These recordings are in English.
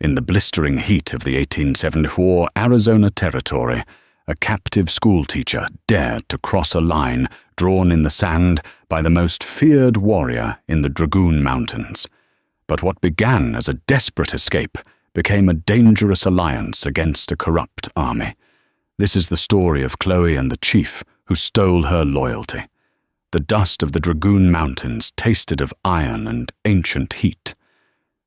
In the blistering heat of the 1874 Arizona Territory, a captive schoolteacher dared to cross a line drawn in the sand by the most feared warrior in the Dragoon Mountains. But what began as a desperate escape became a dangerous alliance against a corrupt army. This is the story of Chloe and the chief who stole her loyalty. The dust of the Dragoon Mountains tasted of iron and ancient heat.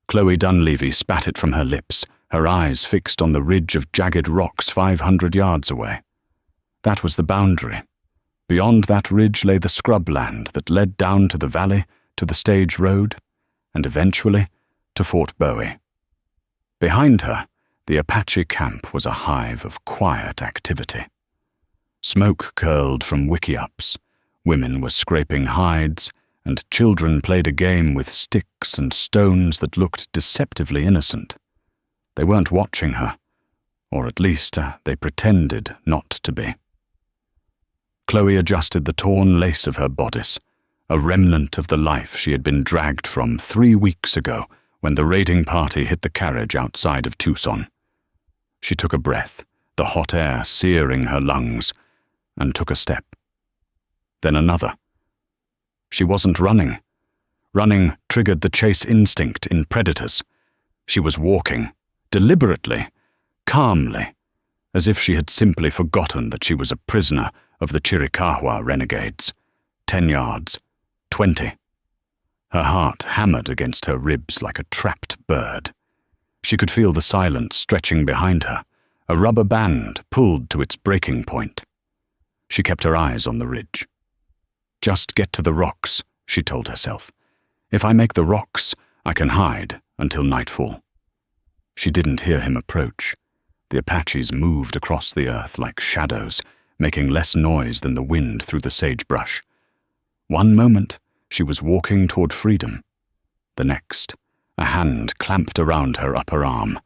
Chloe Dunleavy spat it from her lips, her eyes fixed on the ridge of jagged rocks 500 yards away. That was the boundary. Beyond that ridge lay the scrubland that led down to the valley, to the stage road, and eventually to Fort Bowie. Behind her, the Apache camp was a hive of quiet activity. Smoke curled from wickiups, women were scraping hides, and children played a game with sticks and stones that looked deceptively innocent. They weren't watching her, or at least they pretended not to be. Chloe adjusted the torn lace of her bodice, a remnant of the life she had been dragged from 3 weeks ago when the raiding party hit the carriage outside of Tucson. She took a breath, the hot air searing her lungs, and took a step. Then another. She wasn't running. Running triggered the chase instinct in predators. She was walking, deliberately, calmly, as if she had simply forgotten that she was a prisoner of the Chiricahua renegades. 10 yards, 20. Her heart hammered against her ribs like a trapped bird. She could feel the silence stretching behind her, a rubber band pulled to its breaking point. She kept her eyes on the ridge. Just get to the rocks, she told herself. If I make the rocks, I can hide until nightfall. She didn't hear him approach. The Apaches moved across the earth like shadows, making less noise than the wind through the sagebrush. One moment, she was walking toward freedom. The next, a hand clamped around her upper arm.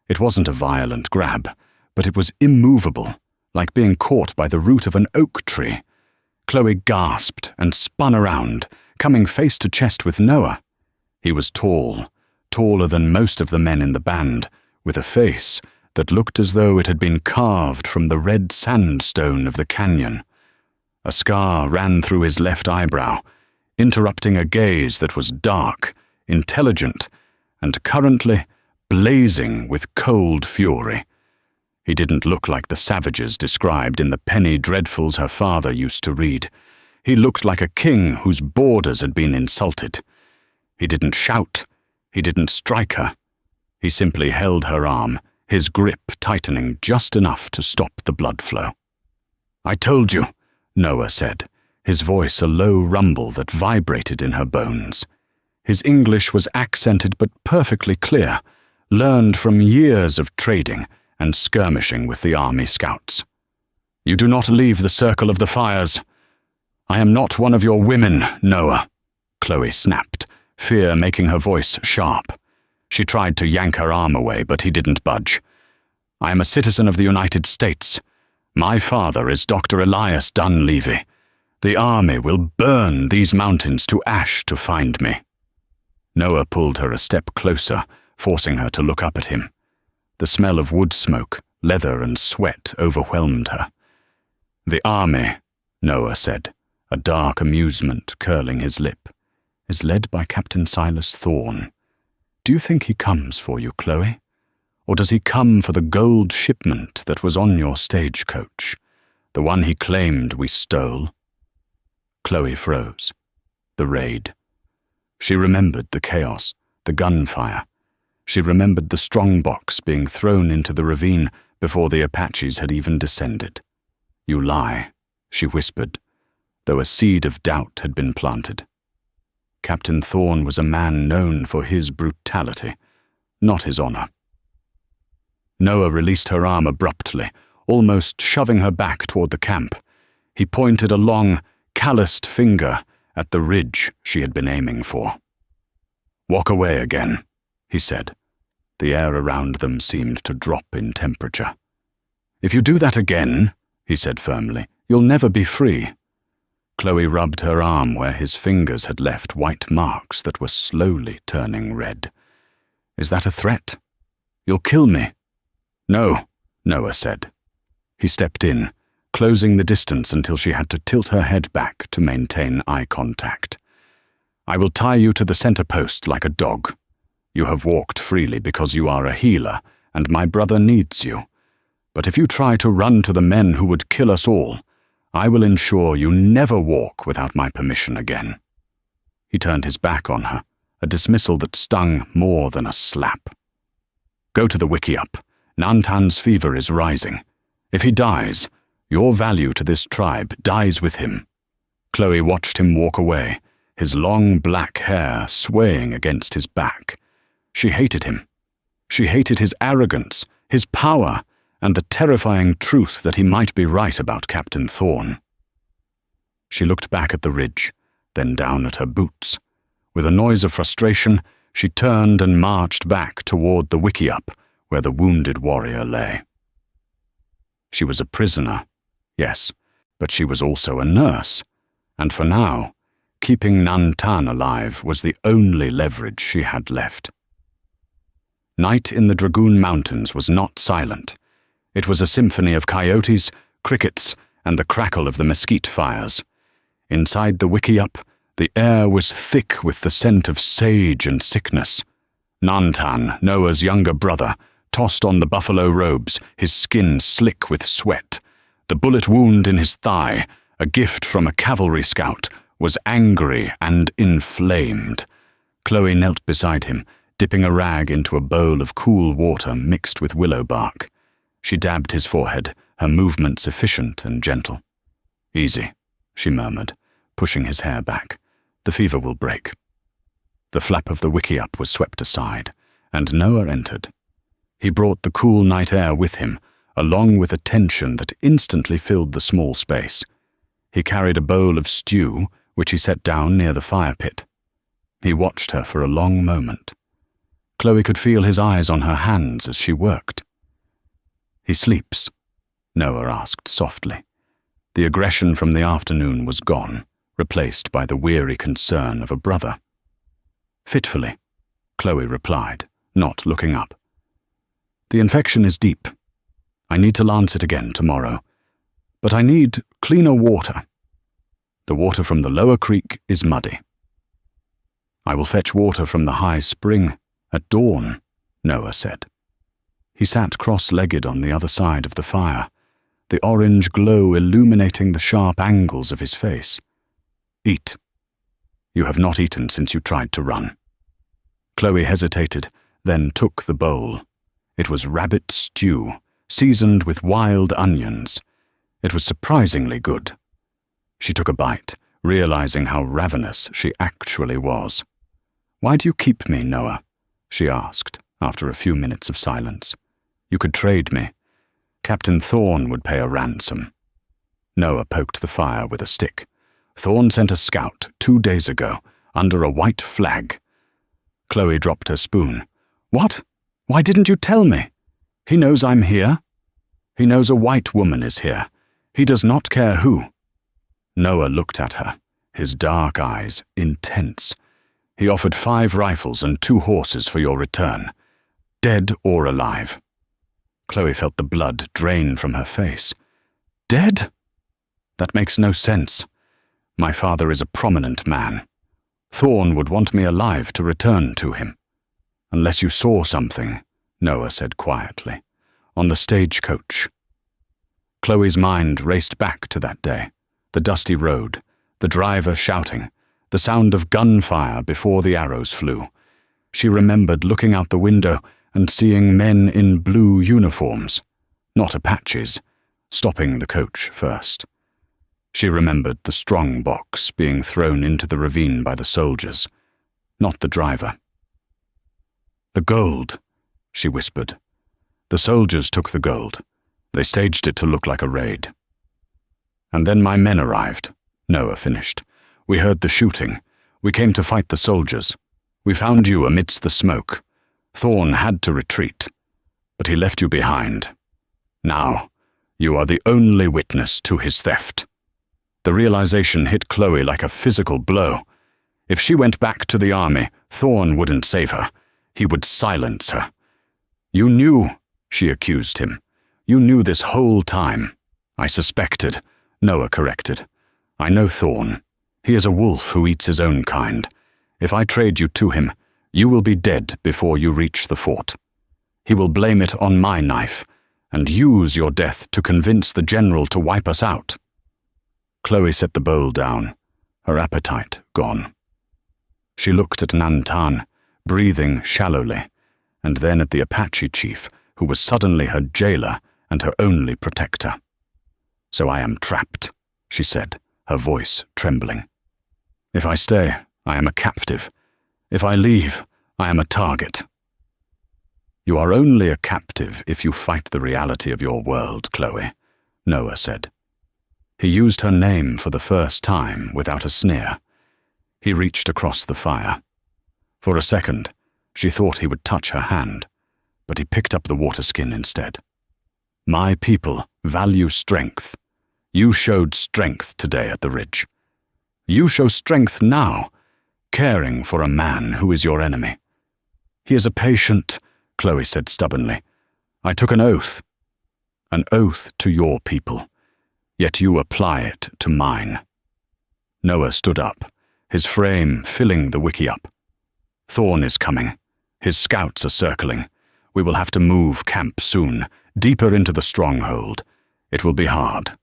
It wasn't a violent grab, but it was immovable, like being caught by the root of an oak tree. Chloe gasped and spun around, coming face to chest with Noah. He was tall, taller than most of the men in the band, with a face that looked as though it had been carved from the red sandstone of the canyon. A scar ran through his left eyebrow, interrupting a gaze that was dark, intelligent, and currently blazing with cold fury. He didn't look like the savages described in the penny dreadfuls her father used to read. He looked like a king whose borders had been insulted. He didn't shout. He didn't strike her. He simply held her arm, his grip tightening just enough to stop the blood flow. "I told you," Noah said, his voice a low rumble that vibrated in her bones. His English was accented but perfectly clear, learned from years of trading and skirmishing with the army scouts. "You do not leave the circle of the fires. I am not one of your women, Noah," Chloe snapped, fear making her voice sharp. She tried to yank her arm away, but he didn't budge. "I am a citizen of the United States. My father is Dr. Elias Dunleavy. The army will burn these mountains to ash to find me." Noah pulled her a step closer, forcing her to look up at him. The smell of wood smoke, leather, and sweat overwhelmed her. "The army," Noah said, a dark amusement curling his lip, "is led by Captain Silas Thorne. Do you think he comes for you, Chloe? Or does he come for the gold shipment that was on your stagecoach, the one he claimed we stole?" Chloe froze. The raid. She remembered the chaos, the gunfire. She remembered the strongbox being thrown into the ravine before the Apaches had even descended. "You lie," she whispered, though a seed of doubt had been planted. Captain Thorne was a man known for his brutality, not his honor. Noah released her arm abruptly, almost shoving her back toward the camp. He pointed a long, calloused finger at the ridge she had been aiming for. "Walk away again," he said. The air around them seemed to drop in temperature. "If you do that again," he said firmly, "you'll never be free." Chloe rubbed her arm where his fingers had left white marks that were slowly turning red. "Is that a threat?" You'll kill me." "No," Noah said. He stepped in, closing the distance until she had to tilt her head back to maintain eye contact. "I will tie you to the center post like a dog. You have walked freely because you are a healer, and my brother needs you. But if you try to run to the men who would kill us all, I will ensure you never walk without my permission again." He turned his back on her, a dismissal that stung more than a slap. "Go to the wiki-up. Nantan's fever is rising. If he dies, your value to this tribe dies with him." Chloe watched him walk away, his long black hair swaying against his back. She hated him. She hated his arrogance, his power, and the terrifying truth that he might be right about Captain Thorne. She looked back at the ridge, then down at her boots. With a noise of frustration, she turned and marched back toward the wiki-up where the wounded warrior lay. She was a prisoner, yes, but she was also a nurse, and for now, keeping Nantan alive was the only leverage she had left. Night in the Dragoon Mountains was not silent. It was a symphony of coyotes, crickets, and the crackle of the mesquite fires. Inside the wiki-up, the air was thick with the scent of sage and sickness. Nantan, Noah's younger brother, tossed on the buffalo robes, his skin slick with sweat. The bullet wound in his thigh, a gift from a cavalry scout, was angry and inflamed. Chloe knelt beside him, dipping a rag into a bowl of cool water mixed with willow bark. She dabbed his forehead, her movements efficient and gentle. "Easy," she murmured, pushing his hair back. "The fever will break." The flap of the wiki-up was swept aside, and Noah entered. He brought the cool night air with him, along with a tension that instantly filled the small space. He carried a bowl of stew, which he set down near the fire pit. He watched her for a long moment. Chloe could feel his eyes on her hands as she worked. "He sleeps?" Noah asked softly. The aggression from the afternoon was gone, replaced by the weary concern of a brother. "Fitfully," Chloe replied, not looking up. "The infection is deep. I need to lance it again tomorrow. But I need cleaner water. The water from the lower creek is muddy." "I will fetch water from the high spring at dawn," Noah said. He sat cross-legged on the other side of the fire, the orange glow illuminating the sharp angles of his face. "Eat. You have not eaten since you tried to run." Chloe hesitated, then took the bowl. It was rabbit stew, seasoned with wild onions. It was surprisingly good. She took a bite, realizing how ravenous she actually was. "Why do you keep me, Noah?" she asked, after a few minutes of silence. "You could trade me. Captain Thorne would pay a ransom." Noah poked the fire with a stick. "Thorne sent a scout 2 days ago, under a white flag." Chloe dropped her spoon. "What? Why didn't you tell me? He knows I'm here. He knows a white woman is here. He does not care who." Noah looked at her, his dark eyes intense. "He offered 5 rifles and 2 horses for your return, dead or alive." Chloe felt the blood drain from her face. "Dead? That makes no sense. My father is a prominent man. Thorne would want me alive to return to him. Unless you saw something," Noah said quietly, "on the stagecoach." Chloe's mind raced back to that day, the dusty road, the driver shouting, the sound of gunfire before the arrows flew. She remembered looking out the window and seeing men in blue uniforms, not Apaches, stopping the coach first. She remembered the strong box being thrown into the ravine by the soldiers, not the driver. "The gold," she whispered. "The soldiers took the gold. They staged it to look like a raid." "And then my men arrived," Noah finished. "We heard the shooting. We came to fight the soldiers. We found you amidst the smoke. Thorne had to retreat, but he left you behind. Now, you are the only witness to his theft." The realization hit Chloe like a physical blow. If she went back to the army, Thorne wouldn't save her. He would silence her. "You knew," she accused him. "You knew this whole time." "I suspected," Noah corrected. "I know Thorn. He is a wolf who eats his own kind. If I trade you to him, you will be dead before you reach the fort. He will blame it on my knife, and use your death to convince the general to wipe us out." Chloe set the bowl down, her appetite gone. She looked at Nantan, breathing shallowly, and then at the Apache chief, who was suddenly her jailer and her only protector. "So I am trapped," she said, her voice trembling. "If I stay, I am a captive. If I leave, I am a target." "You are only a captive if you fight the reality of your world, Chloe," Noah said. He used her name for the first time without a sneer. He reached across the fire. For a second, she thought he would touch her hand, but he picked up the water skin instead. "My people value strength. You showed strength today at the ridge. You show strength now, caring for a man who is your enemy." "He is a patient," Chloe said stubbornly. "I took an oath to your people, yet you apply it to mine." Noah stood up, his frame filling the wickiup. "Thorn is coming. His scouts are circling. We will have to move camp soon, deeper into the stronghold. It will be hard."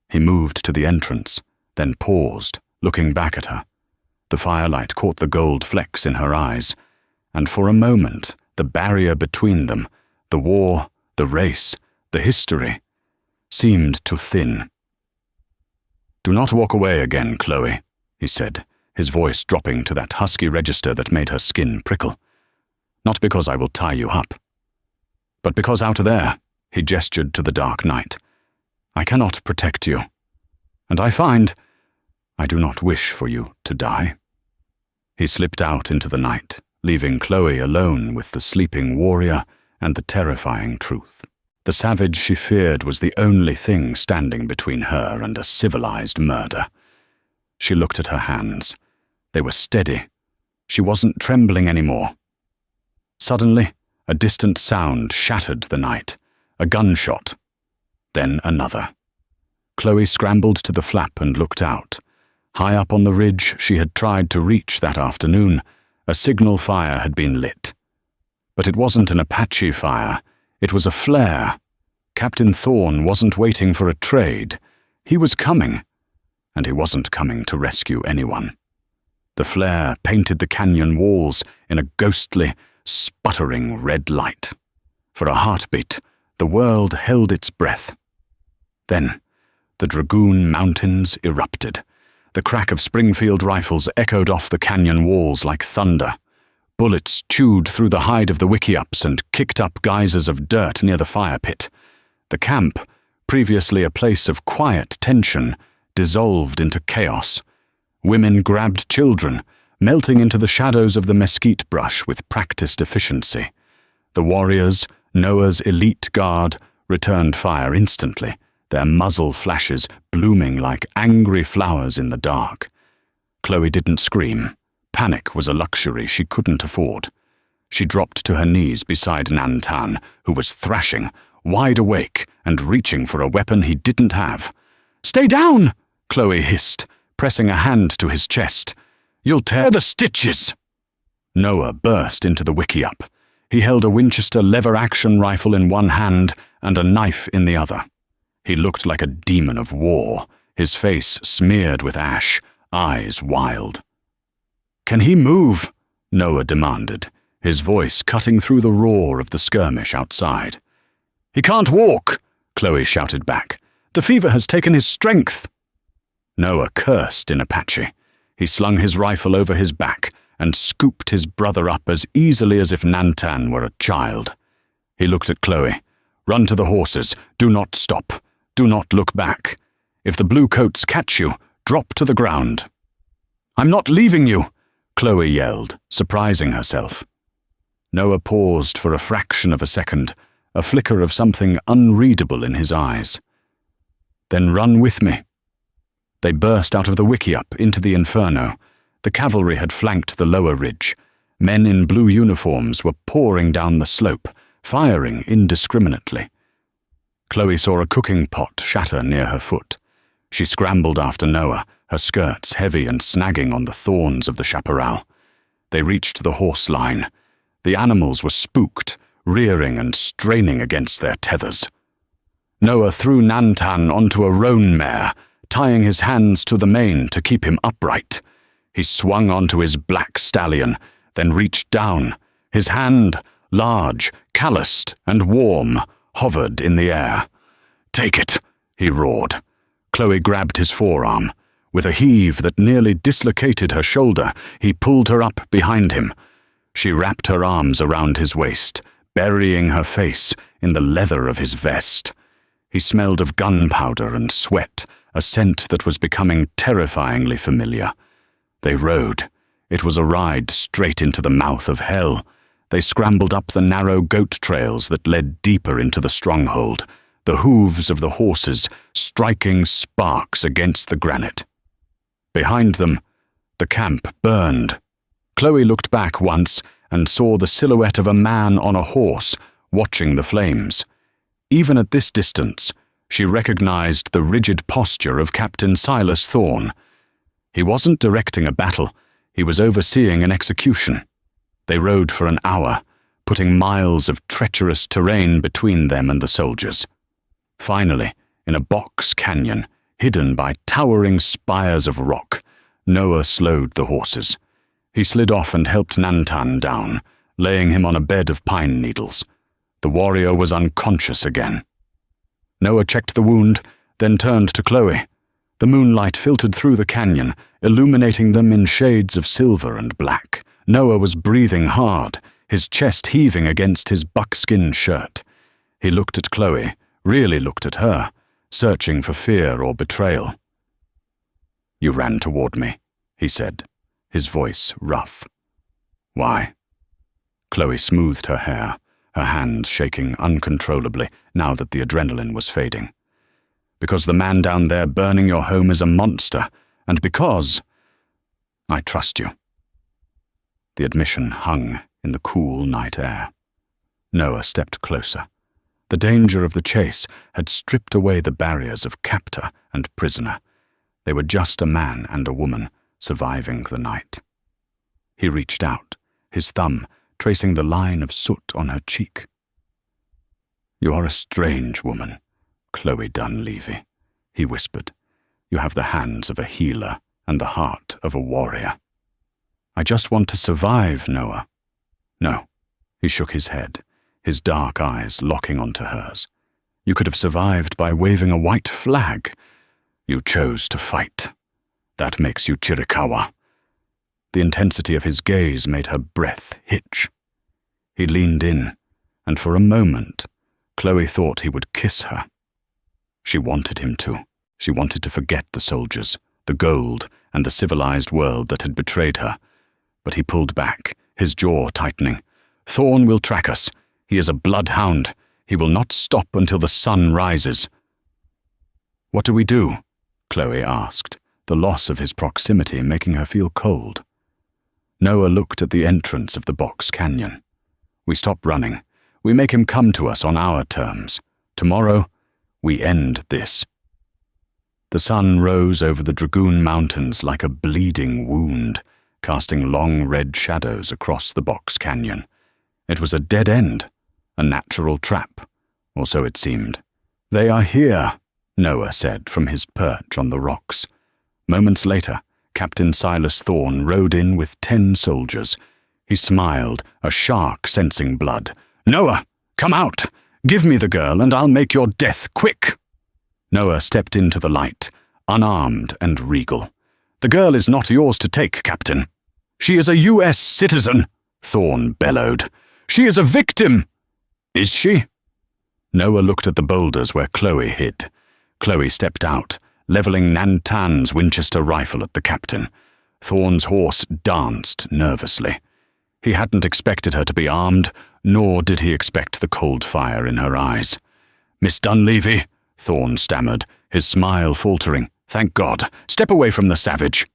He moved to the entrance, then paused, looking back at her. The firelight caught the gold flecks in her eyes, and for a moment the barrier between them, the war, the race, the history, seemed to thin. "Do not walk away again, Chloe," he said, his voice dropping to that husky register that made her skin prickle. "Not because I will tie you up, but because out there," he gestured to the dark night, "I cannot protect you, and I find I do not wish for you to die." He slipped out into the night, leaving Chloe alone with the sleeping warrior and the terrifying truth. The savage she feared was the only thing standing between her and a civilized murder. She looked at her hands. They were steady. She wasn't trembling anymore. Suddenly, a distant sound shattered the night. A gunshot. Then another. Chloe scrambled to the flap and looked out. High up on the ridge she had tried to reach that afternoon, a signal fire had been lit. But it wasn't an Apache fire. It was a flare. Captain Thorn wasn't waiting for a trade. He was coming. And he wasn't coming to rescue anyone. The flare painted the canyon walls in a ghostly, sputtering red light. For a heartbeat, the world held its breath. Then, the Dragoon Mountains erupted. The crack of Springfield rifles echoed off the canyon walls like thunder. Bullets chewed through the hide of the wickiups and kicked up geysers of dirt near the fire pit. The camp, previously a place of quiet tension, dissolved into chaos. Women grabbed children, melting into the shadows of the mesquite brush with practiced efficiency. The warriors, Noah's elite guard, returned fire instantly, their muzzle flashes blooming like angry flowers in the dark. Chloe didn't scream. Panic was a luxury she couldn't afford. She dropped to her knees beside Nantan, who was thrashing, wide awake and reaching for a weapon he didn't have. "Stay down!" Chloe hissed, pressing a hand to his chest. "You'll tear the stitches!" Noah burst into the wickiup. He held a Winchester lever-action rifle in one hand and a knife in the other. He looked like a demon of war, his face smeared with ash, eyes wild. "Can he move?" Noah demanded, his voice cutting through the roar of the skirmish outside. "He can't walk," Chloe shouted back. "The fever has taken his strength." Noah cursed in Apache. He slung his rifle over his back and scooped his brother up as easily as if Nantan were a child. He looked at Chloe. "Run to the horses. Do not stop. Do not look back. If the blue coats catch you, drop to the ground." "I'm not leaving you," Chloe yelled, surprising herself. Noah paused for a fraction of a second, a flicker of something unreadable in his eyes. "Then run with me." They burst out of the wickiup into the inferno. The cavalry had flanked the lower ridge. Men in blue uniforms were pouring down the slope, firing indiscriminately. Chloe saw a cooking pot shatter near her foot. She scrambled after Noah, her skirts heavy and snagging on the thorns of the chaparral. They reached the horse line. The animals were spooked, rearing and straining against their tethers. Noah threw Nantan onto a roan mare, tying his hands to the mane to keep him upright. He swung onto his black stallion, then reached down. His hand, large, calloused, and warm, hovered in the air. "Take it," he roared. Chloe grabbed his forearm. With a heave that nearly dislocated her shoulder, he pulled her up behind him. She wrapped her arms around his waist, burying her face in the leather of his vest. He smelled of gunpowder and sweat, a scent that was becoming terrifyingly familiar. They rode. It was a ride straight into the mouth of hell. They scrambled up the narrow goat trails that led deeper into the stronghold, the hooves of the horses striking sparks against the granite. Behind them, the camp burned. Chloe looked back once and saw the silhouette of a man on a horse, watching the flames. Even at this distance, she recognized the rigid posture of Captain Silas Thorne. He wasn't directing a battle, he was overseeing an execution. They rode for an hour, putting miles of treacherous terrain between them and the soldiers. Finally, in a box canyon, hidden by towering spires of rock, Noah slowed the horses. He slid off and helped Nantan down, laying him on a bed of pine needles. The warrior was unconscious again. Noah checked the wound, then turned to Chloe. The moonlight filtered through the canyon, illuminating them in shades of silver and black. Noah was breathing hard, his chest heaving against his buckskin shirt. He looked at Chloe, really looked at her, searching for fear or betrayal. "You ran toward me," he said, his voice rough. "Why?" Chloe smoothed her hair, her hands shaking uncontrollably now that the adrenaline was fading. "Because the man down there burning your home is a monster, and because I trust you." The admission hung in the cool night air. Noah stepped closer. The danger of the chase had stripped away the barriers of captor and prisoner. They were just a man and a woman surviving the night. He reached out, his thumb tracing the line of soot on her cheek. "You are a strange woman, Chloe Dunleavy," he whispered. "You have the hands of a healer and the heart of a warrior." "I just want to survive, Noah." "No." He shook his head, his dark eyes locking onto hers. "You could have survived by waving a white flag. You chose to fight. That makes you Chiricahua." The intensity of his gaze made her breath hitch. He leaned in, and for a moment, Chloe thought he would kiss her. She wanted him to. She wanted to forget the soldiers, the gold, and the civilized world that had betrayed her. But he pulled back, his jaw tightening. "Thorne will track us. He is a bloodhound. He will not stop until the sun rises." "What do we do?" Chloe asked, the loss of his proximity making her feel cold. Noah looked at the entrance of the box canyon. "We stop running. We make him come to us on our terms. Tomorrow, we end this." The sun rose over the Dragoon Mountains like a bleeding wound, casting long red shadows across the box canyon. It was a dead end, a natural trap, or so it seemed. "They are here," Noah said from his perch on the rocks. Moments later, Captain Silas Thorne rode in with 10 soldiers. He smiled, a shark sensing blood. "Noah, come out! Give me the girl and I'll make your death quick!" Noah stepped into the light, unarmed and regal. "The girl is not yours to take, Captain." "She is a U.S. citizen," Thorne bellowed. "She is a victim." "Is she?" Noah looked at the boulders where Chloe hid. Chloe stepped out, leveling Nantan's Winchester rifle at the captain. Thorne's horse danced nervously. He hadn't expected her to be armed, nor did he expect the cold fire in her eyes. "Miss Dunleavy," Thorne stammered, his smile faltering. "Thank God. Step away from the savage."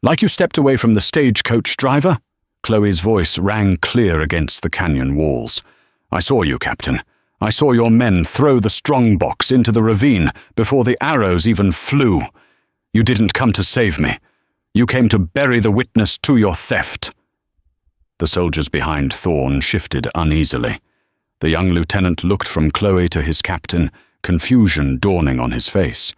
"Like you stepped away from the stagecoach driver?" Chloe's voice rang clear against the canyon walls. I saw you, Captain. I saw your men throw the strongbox into the ravine before the arrows even flew. You didn't come to save me. You came to bury the witness to your theft." The soldiers behind Thorn shifted uneasily. The young lieutenant looked from Chloe to his captain, confusion dawning on his face.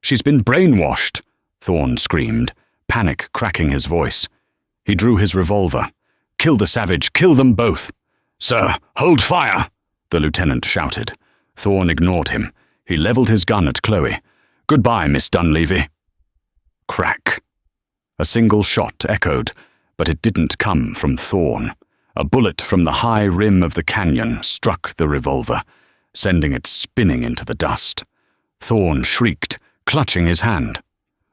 "She's been brainwashed," Thorn screamed, panic cracking his voice. He drew his revolver. "Kill the savage, kill them both." "Sir, hold fire!" the lieutenant shouted. Thorn ignored him. He leveled his gun at Chloe. "Goodbye, Miss Dunleavy." Crack. A single shot echoed, but it didn't come from Thorn. A bullet from the high rim of the canyon struck the revolver, sending it spinning into the dust. Thorn shrieked, clutching his hand.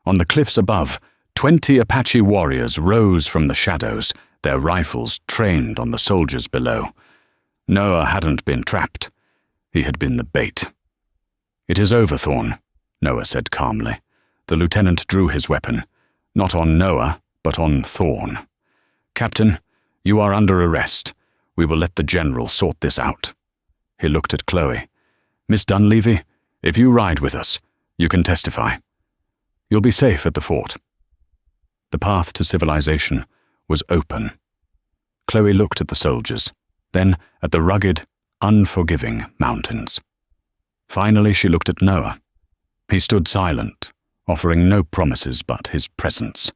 On the cliffs above, 20 Apache warriors rose from the shadows, their rifles trained on the soldiers below. Noah hadn't been trapped. He had been the bait. "It is over, Thorn," Noah said calmly. The lieutenant drew his weapon, not on Noah, but on Thorn. "Captain, you are under arrest. We will let the general sort this out." He looked at Chloe. "Miss Dunleavy, if you ride with us, you can testify. You'll be safe at the fort." The path to civilization was open. Chloe looked at the soldiers, then at the rugged, unforgiving mountains. Finally, she looked at Noah. He stood silent, offering no promises but his presence.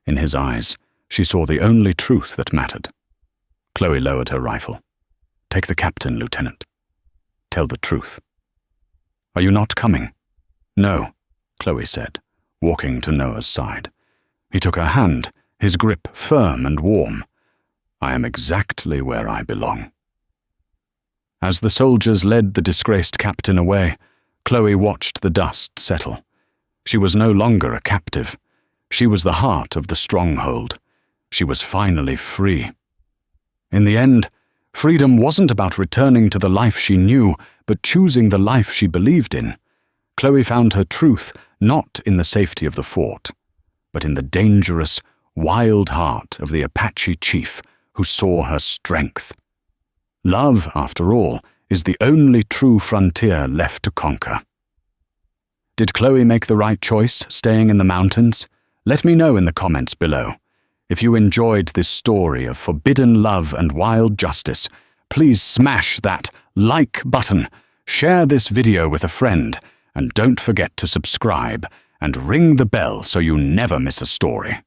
In his eyes, she saw the only truth that mattered. Chloe lowered her rifle. "Take the captain, Lieutenant. Tell the truth." "Are you not coming?" "No," Chloe said, walking to Noah's side. He took her hand, his grip firm and warm. "I am exactly where I belong." As the soldiers led the disgraced captain away, Chloe watched the dust settle. She was no longer a captive. She was the heart of the stronghold. She was finally free. In the end, freedom wasn't about returning to the life she knew, but choosing the life she believed in. Chloe found her truth not in the safety of the fort, but in the dangerous, wild heart of the Apache chief who saw her strength. Love, after all, is the only true frontier left to conquer. Did Chloe make the right choice, staying in the mountains? Let me know in the comments below. If you enjoyed this story of forbidden love and wild justice, please smash that like button, share this video with a friend, and don't forget to subscribe and ring the bell so you never miss a story.